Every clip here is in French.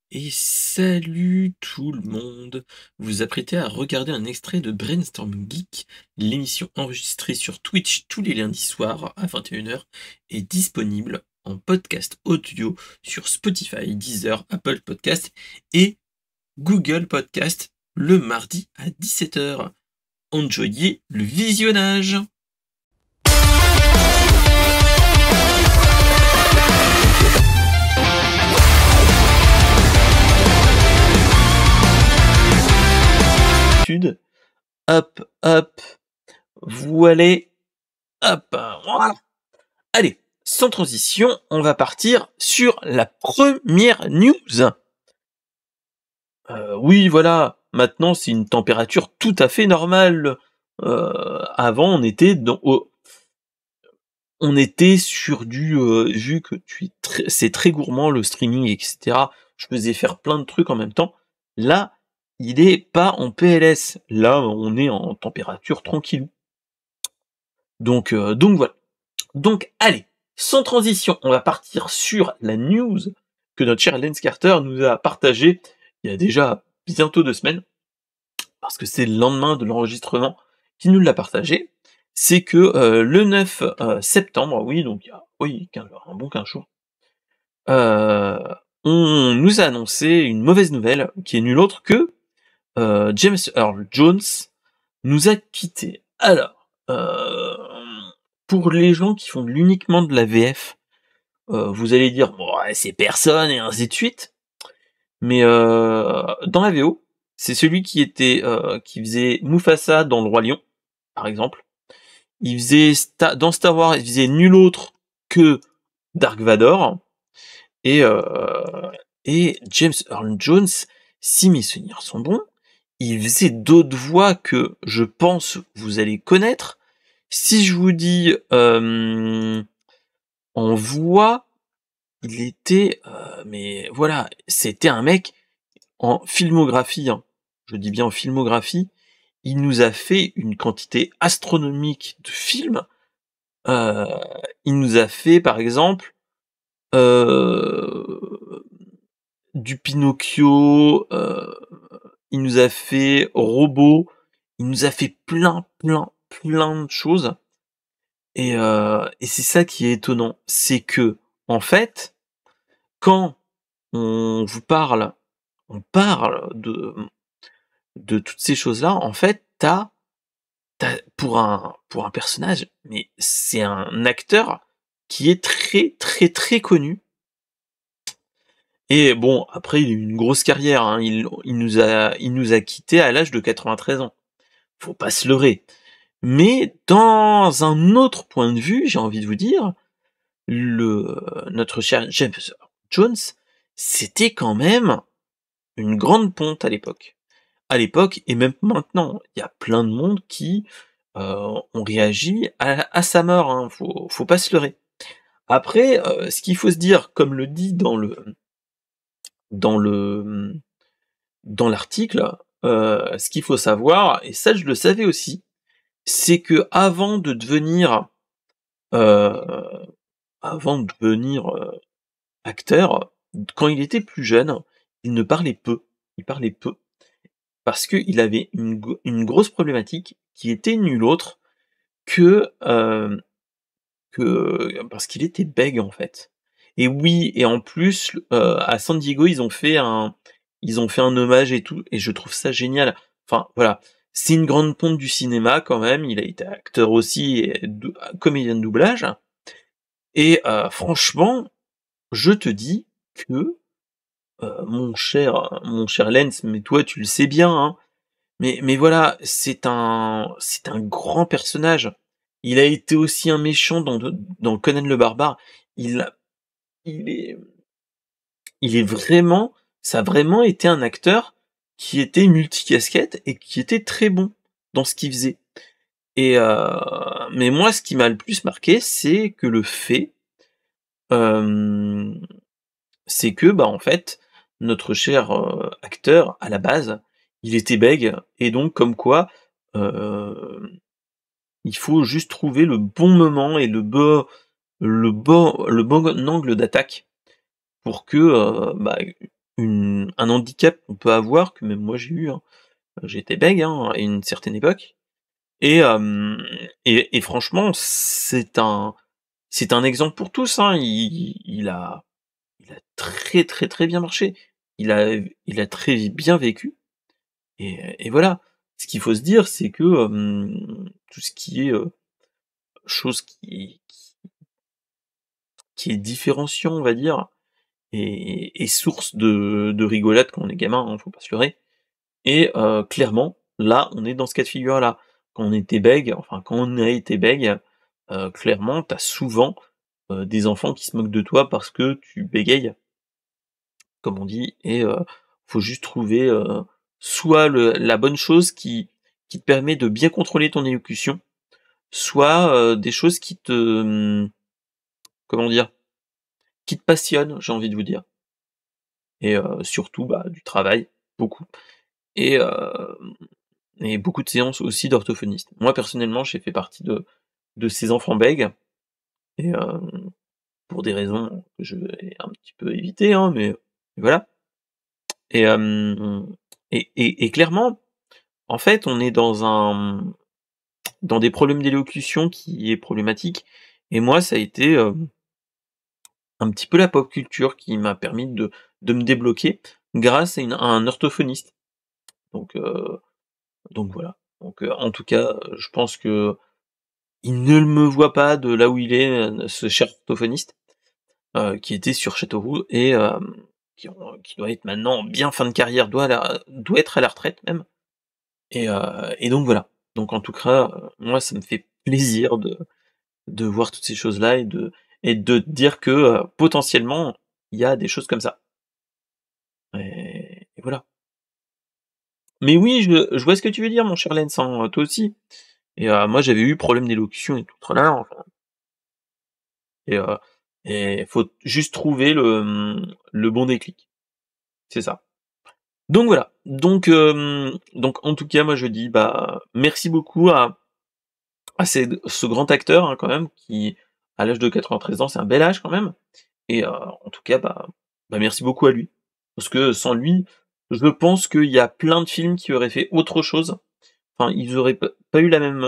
Et salut tout le monde! Vous vous apprêtez à regarder un extrait de Brainstorm Geek, l'émission enregistrée sur Twitch tous les lundis soirs à 21h est disponible en podcast audio sur Spotify, Deezer, Apple Podcast et Google Podcast le mardi à 17h. Enjoyez le visionnage! Hop, hop, voilà, hop, voilà. Allez, sans transition, on va partir sur la première news. Oui, voilà, maintenant c'est une température tout à fait normale. Avant, on était sur du, vu que c'est très gourmand le streaming, etc. Je faisais faire plein de trucs en même temps. Là, il est pas en PLS. Là, on est en température tranquille. Donc voilà. Donc allez, sans transition, on va partir sur la news que notre cher Lance Carter nous a partagée il y a déjà bientôt 2 semaines, parce que c'est le lendemain de l'enregistrement qu'il nous l'a partagé. C'est que le 9 septembre, oui, donc il y a un bon 15 jours, on nous a annoncé une mauvaise nouvelle qui est nulle autre que James Earl Jones nous a quittés. Alors, pour les gens qui font uniquement de la VF, vous allez dire bon, ouais, c'est personne et ainsi de suite. Mais dans la VO, c'est celui qui faisait Mufasa dans Le Roi Lion, par exemple. Il faisait dans Star Wars, il faisait nul autre que Dark Vador. Et James Earl Jones, si mes souvenirs sont bons, il faisait d'autres voix que je pense vous allez connaître. Si je vous dis en voix, il était, mais voilà, c'était un mec en filmographie, hein, je dis bien en filmographie, il nous a fait une quantité astronomique de films. Il nous a fait, par exemple, du Pinocchio, il nous a fait Robot, il nous a fait plein de choses. Et c'est ça qui est étonnant, c'est que, en fait, quand on parle de toutes ces choses-là, en fait, t'as pour un personnage, mais c'est un acteur qui est très connu. Et bon, après, il a eu une grosse carrière, hein. Il nous a quittés à l'âge de 93 ans. Faut pas se leurrer. Mais dans un autre point de vue, j'ai envie de vous dire, notre cher James Jones, c'était quand même une grande ponte à l'époque. À l'époque, et même maintenant, il y a plein de monde qui ont réagi à sa mort, hein. Faut pas se leurrer. Après, ce qu'il faut se dire, comme le dit dans le dans l'article, ce qu'il faut savoir, et ça je le savais aussi, c'est que euh, avant de devenir acteur, quand il était plus jeune, il ne parlait peu. Il parlait peu parce qu'il avait une grosse problématique qui était nulle autre que parce qu'il était bègue en fait. Et oui, et en plus, à San Diego, ils ont fait un hommage et tout, et je trouve ça génial. Enfin, voilà. C'est une grande ponte du cinéma quand même, il a été acteur aussi et comédien de doublage. Et franchement, je te dis que mon cher Lens, mais toi tu le sais bien, hein, mais voilà, c'est un grand personnage. Il a été aussi un méchant dans Conan le Barbare. Il a- il est il est vraiment ça a vraiment été un acteur qui était multicasquette et qui était très bon dans ce qu'il faisait. Et mais moi, ce qui m'a le plus marqué, c'est que hem, c'est que, bah, en fait, notre cher, acteur, à la base, il était bègue et donc comme quoi, heu, il faut juste trouver le bon moment et le bon angle d'attaque pour que, bah, un handicap qu'on peut avoir, que même moi j'ai eu, hein. J'étais bègue, hein, à une certaine époque et franchement, c'est un exemple pour tous, hein. Il a très, très, très bien marché. Il a très bien vécu et voilà. Ce qu'il faut se dire, c'est que, tout ce qui est, chose qui est différenciant, on va dire, et source de rigolade quand on est gamin, hein, faut pas se leurrer. Et clairement, là, on est dans ce cas de figure-là. Quand on était bègue, enfin quand on a été bègue, clairement, tu as souvent, des enfants qui se moquent de toi parce que tu bégayes, comme on dit, et faut juste trouver, soit la bonne chose qui te permet de bien contrôler ton élocution, soit, des choses qui te, comment dire? Qui te passionnent, j'ai envie de vous dire. Et surtout, bah, du travail, beaucoup. Et beaucoup de séances aussi d'orthophoniste. Moi personnellement, j'ai fait partie de ces enfants bègues et pour des raisons que je vais un petit peu éviter, hein, mais voilà. Et clairement, en fait, on est dans des problèmes d'élocution qui est problématique et moi ça a été, un petit peu la pop culture qui m'a permis de me débloquer grâce à un orthophoniste. Donc heu, donc voilà. Donc en tout cas, je pense que il ne me voit pas de là où il est, ce cher orthophoniste, qui était sur Châteauroux et qui doit être maintenant en bien fin de carrière, doit être à la retraite même et donc voilà. Donc en tout cas, moi ça me fait plaisir de voir toutes ces choses-là et de dire que, potentiellement, il y a des choses comme ça et voilà. Mais oui, je vois ce que tu veux dire mon cher Lens, hein, toi aussi et moi j'avais eu problème d'élocution et tout le tralala, enfin et faut juste trouver le bon déclic. C'est ça. Donc voilà. Donc en tout cas, moi je dis, bah, merci beaucoup à ce grand acteur, hein, quand même, qui, à l'âge de 93 ans, c'est un bel âge quand même et en tout cas, bah, merci beaucoup à lui. Parce que sans lui, je pense qu'il y a plein de films qui auraient fait autre chose. Enfin, ils auraient pas eu la même,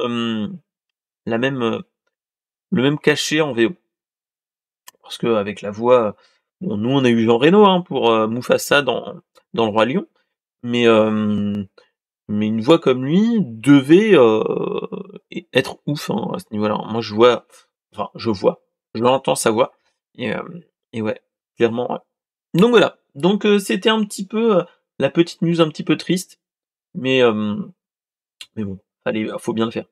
le même cachet en VO. Parce qu'avec la voix, bon, nous on a eu Jean Reno, hein, pour, Mufasa dans Le Roi Lion, mais une voix comme lui devait, être ouf, hein, à ce niveau-là. Moi je l'entends sa voix et ouais, clairement, ouais. Donc voilà, donc c'était un petit peu, la petite news un petit peu triste, mais bon, faut bien le faire.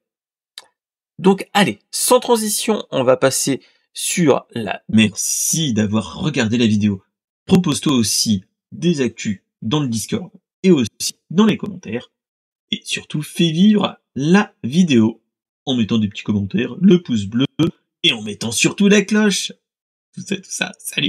Donc allez, sans transition, on va passer sur la... Merci d'avoir regardé la vidéo. Propose-toi aussi des actus dans le Discord et aussi dans les commentaires. Et surtout, fais vivre la vidéo en mettant des petits commentaires, le pouce bleu et en mettant surtout la cloche. Tout ça, salut!